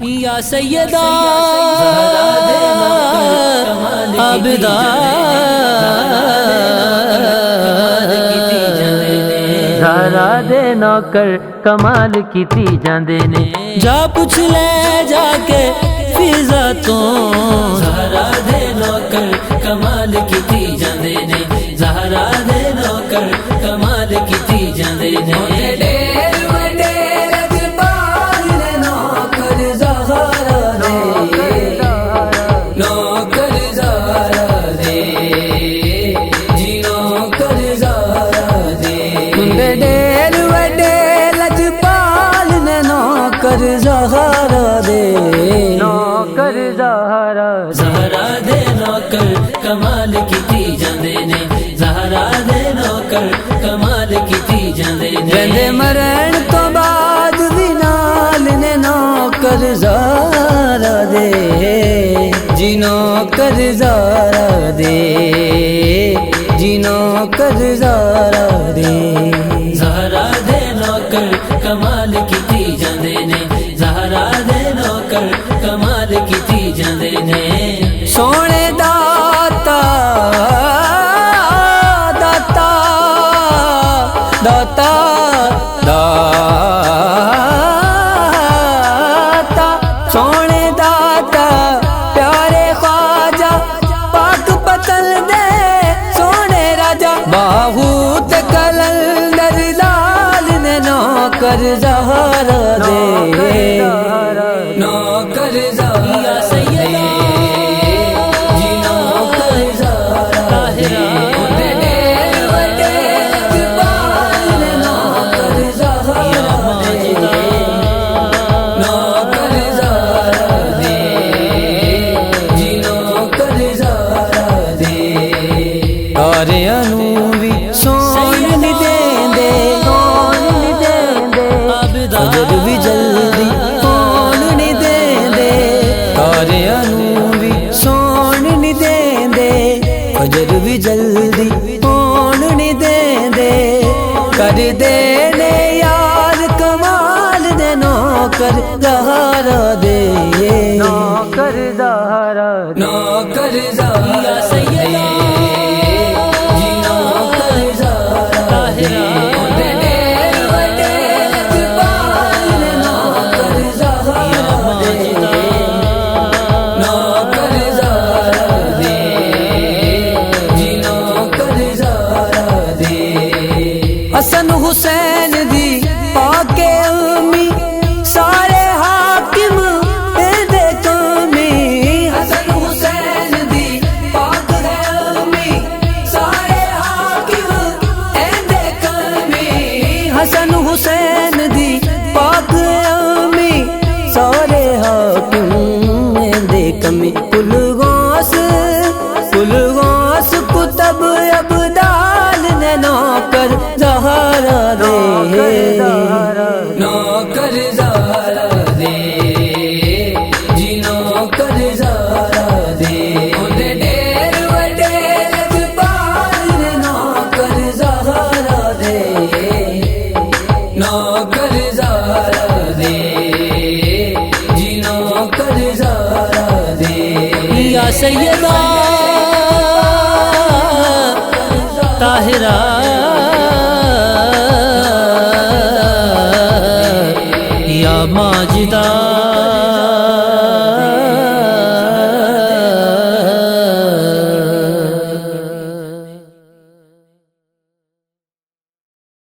یا سیدہ عابدہ زہرا دے نوکر کمال کیتی جاندے نے، جا پوچھ لے جا کے فضا تو زہرا دے نوکر کمال کیتی جاندے نے، زہرا دے نوکر کمال کیتی جاندے نے۔ زہرا دے نوکر زہرا زہرا دے نوکر کمال کیتی جاندے نے، زہرا دے نوکر کمال کیتی جاندے نے۔ کہندے مرن تو بعد بھی نال نے نوکر زہرا دے، جی نوکر زہرا دے، جی نوکر زہرا دے۔ زہرا دے نوکر کمال کیتی جاندے نے، زہرا دے نوکر کمال کیتی جاندے نے۔ سونے داتا داتا داتا داتا سونے داتا پیارے خواجہ پاک پتل دے سونے راجا باہو تے کلندر لال نے نوکر زہرا دے، نوکر زہرا دے، جی نوکر زہرا دے۔ نوکر زہرا دے، نوکر زہرا دے، جی نوکر زہرا دے۔ تاریاں نوں وی سون نہیں دیندے، سون نہیں دیندے، فجر بھی جلدی کون نہیں دیندے، تاریاں نوں وی سون نہیں دیندے، فجر بھی جلدی کون نہیں دیندے۔ کر دے نے یار کمال دے نوکر زہرا دے، نوکر زہرا دے، نوکر زہرا دے، جی نوکر زہرا دے۔ حسن حسین دی پاک امی سارے حاکم دے کمی، حسن حسین دی پاک امی سارے حاکم دے کمی، حسن حسین دی پاک امی سارے حاکم دے کمی۔ کل غوث کتب ابدال نے نوکر زہرا دے، نوکر زہرا دے، جی نوکر زہرا دے۔ ڈیر وڈیر جبال نے نوکر زہرا دے، نوکر زہرا دے، جی نوکر زہرا دے۔ یا سیدہ طاہرہ یا ماجدہ